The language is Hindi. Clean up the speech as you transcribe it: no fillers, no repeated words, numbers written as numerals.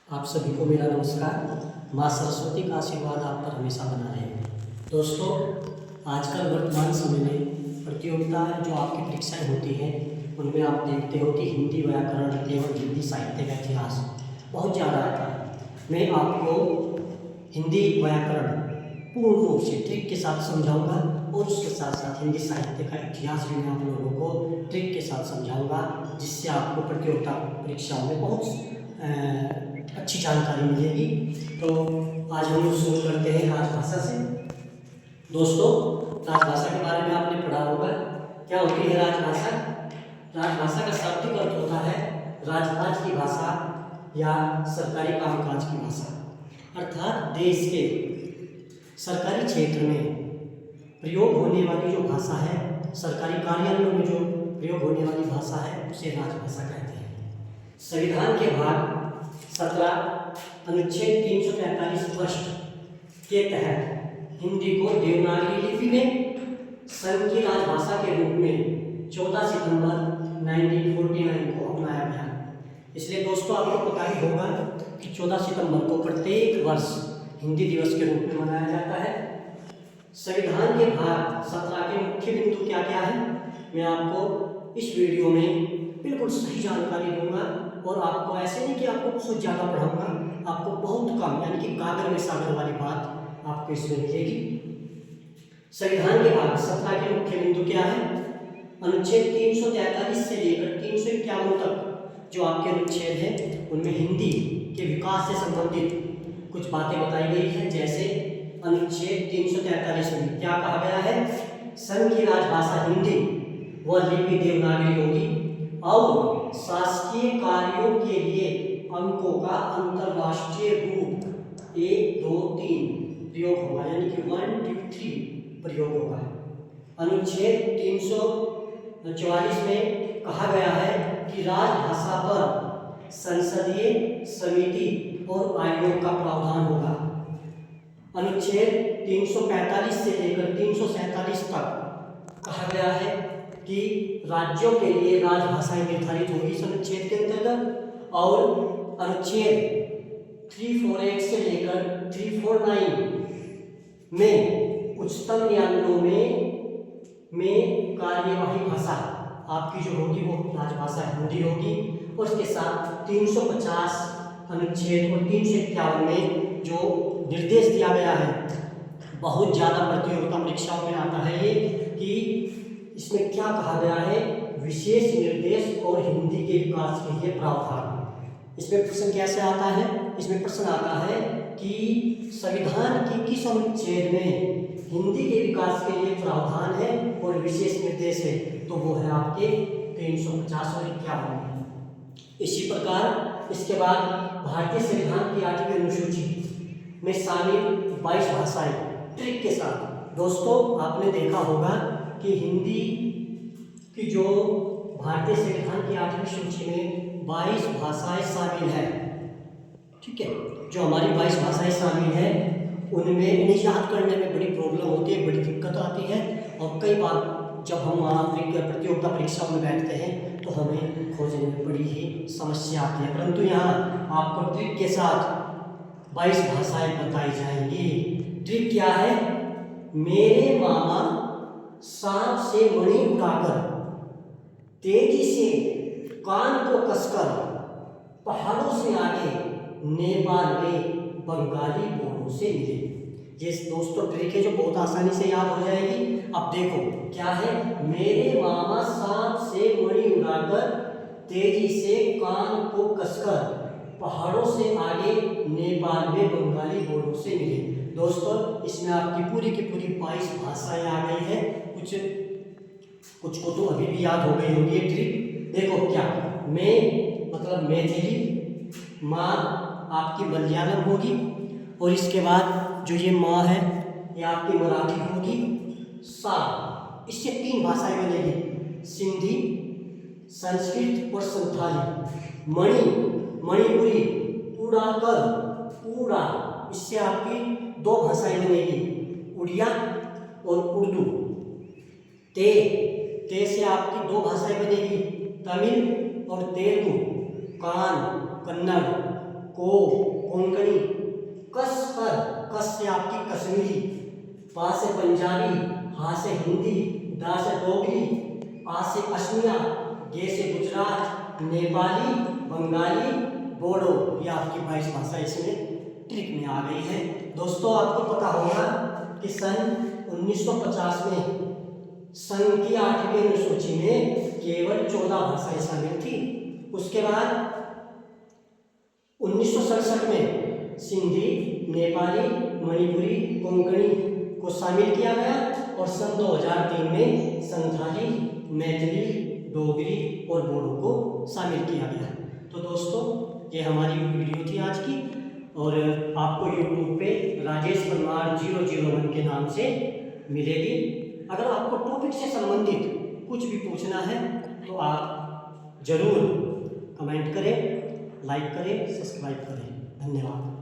आप सभी को मेरा नमस्कार। माँ सरस्वती का आशीर्वाद आप पर हमेशा बना रहे। दोस्तों, आजकल वर्तमान समय में प्रतियोगिता जो आपकी परीक्षाएं होती हैं उनमें आप देखते हो कि हिंदी व्याकरण एवं हिंदी साहित्य का इतिहास बहुत ज़्यादा आता है। मैं आपको हिंदी व्याकरण पूर्ण रूप से ट्रिक के साथ समझाऊंगा और उसके साथ साथ हिंदी साहित्य का इतिहास भी मैं आप लोगों को ट्रिक के साथ समझाऊंगा, जिससे आपको प्रतियोगिता परीक्षाओं में बहुत अच्छी जानकारी मिलेगी। तो आज हम लोग शुरू करते हैं राजभाषा से। दोस्तों, राजभाषा के बारे में आपने पढ़ा होगा। क्या होती है राजभाषा? राजभाषा का शाब्दिक अर्थ होता है राजकाज की भाषा या सरकारी कामकाज की भाषा, अर्थात देश के सरकारी क्षेत्र में प्रयोग होने वाली जो भाषा है, सरकारी कार्यालयों में जो प्रयोग होने वाली भाषा है, उसे राजभाषा कहते हैं। संविधान के भाग 17 अनुच्छेद 343 फर्स्ट के तहत हिंदी को देवनागरी लिपि में संघ की राजभाषा के रूप में 14 सितंबर 1949 को अपनाया गया। इसलिए दोस्तों, आपको पता ही होगा कि 14 सितंबर को प्रत्येक वर्ष हिंदी दिवस के रूप में मनाया जाता है। संविधान के भाग 17 के मुख्य बिंदु क्या क्या है, मैं आपको इस वीडियो में बिल्कुल सही जानकारी दूंगा। और आपको ऐसे नहीं कि आपको बहुत ज़्यादा पढ़ाऊंगा, आपको बहुत कम यानी कि गागर में सागर वाली बात आपको इसमें मिलेगी। संविधान के भाग 17 के मुख्य बिंदु क्या है? अनुच्छेद 343 से लेकर 351 तक जो आपके अनुच्छेद हैं उनमें हिंदी के विकास से संबंधित कुछ बातें बताई गई हैं। जैसे अनुच्छेद 343 में क्या कहा गया है? संघ की राजभाषा हिंदी व लिपि देवनागरी होगी और शासकीय कार्यों के लिए अंकों का अंतरराष्ट्रीय रूप 1, 2, 3 प्रयोग होगा, यानी कि 1, 2, 3 प्रयोग होगा। अनुच्छेद 344 में कहा गया है कि राजभाषा पर संसदीय समिति और आयोग का प्रावधान होगा। अनुच्छेद 345 से लेकर 347 तक कहा गया है कि राज्यों के लिए राजभाषाएं निर्धारित होगी इस अनुच्छेद के अंतर्गत। और अनुच्छेद 348 से लेकर 349 में उच्चतम न्यायालयों में कार्यवाही भाषा आपकी जो होगी वो राजभाषा हिंदी होगी। और उसके साथ 350 अनुच्छेद और 351 में जो निर्देश दिया गया है, बहुत ज़्यादा प्रतियोगिता परीक्षाओं में आता है ये, कि इसमें क्या कहा गया है? विशेष निर्देश और हिंदी के विकास के लिए प्रावधान। इसमें प्रश्न कैसे आता है? इसमें प्रश्न आता है कि संविधान की किस अनुच्छेद में हिंदी के विकास के लिए प्रावधान है और विशेष निर्देश है? तो वो है आपके 350 और 51 में। इसी प्रकार इसके बाद भारतीय संविधान की 8वीं अनुसूची में शामिल 22 भाषाएं ट्रिक के साथ। दोस्तों, आपने देखा होगा कि हिंदी की जो भारतीय संविधान की 8वीं सूची में 22 भाषाएं शामिल है, ठीक है। जो हमारी 22 भाषाएं शामिल है उनमें इन्हें याद करने में बड़ी प्रॉब्लम होती है, बड़ी दिक्कत आती है। और कई बार जब हम प्रतियोगिता परीक्षा में बैठते हैं तो हमें खोजने में बड़ी ही समस्या आती है। परंतु यहाँ आपको ट्रिक के साथ 22 भाषाएं बताई जाएंगी। ट्रिक क्या है? मेरे मामा सांप से मणि उड़ाकर तेजी से कान को कसकर पहाड़ों से आगे नेपाल में बंगाली बोर्डों से मिले। ये दोस्तों ट्रिक है जो बहुत आसानी से याद हो जाएगी। अब देखो क्या है? मेरे मामा सांप से मणि उड़ाकर तेजी से कान को कसकर पहाड़ों से आगे नेपाल में बंगाली बोर्डों से मिले। दोस्तों, इसमें आपकी पूरी की पूरी 22 भाषाएं आ गई है। कुछ को तो अभी भी याद हो गई होगी ट्रिक। देखो क्या, मैं मतलब मैथिली, माँ आपकी मलयालम होगी, और इसके बाद जो ये माँ है ये आपकी मराठी होगी। सा, इससे 3 भाषाएं बनेगी, सिंधी, संस्कृत और संथाली। मणिपुरी, उड़ाकर, उड़ा, इससे आपकी 2 भाषाएं बनेगी, उड़िया और उर्दू। ते से आपकी 2 भाषाएं बनेगी, तमिल और तेलुगु। कान, कन्नड़। को कोंकणी, कस पर, कस से आपकी कश्मीरी, पा से पंजाबी, हा से हिंदी, दा से डोगरी, आ से असमिया, गे से गुजरात, नेपाली, बंगाली, बोडो। ये आपकी 22 भाषा इसमें ट्रिक में आ गई है। दोस्तों आपको पता होगा कि सन 1950 में संघ की 8वीं अनुसूची में केवल 14 भाषाएं शामिल थी। उसके बाद 1967 में सिंधी, नेपाली, मणिपुरी, कोंकणी को शामिल किया गया और सन 2003 में संथाली, मैथिली, डोगरी और बोडो को शामिल किया गया। तो दोस्तों ये हमारी वीडियो थी आज की, और आपको यूट्यूब पे राजेश परमार 001 के नाम से मिलेगी। अगर आपको टॉपिक से संबंधित कुछ भी पूछना है तो आप ज़रूर कमेंट करें, लाइक करें, सब्सक्राइब करें। धन्यवाद।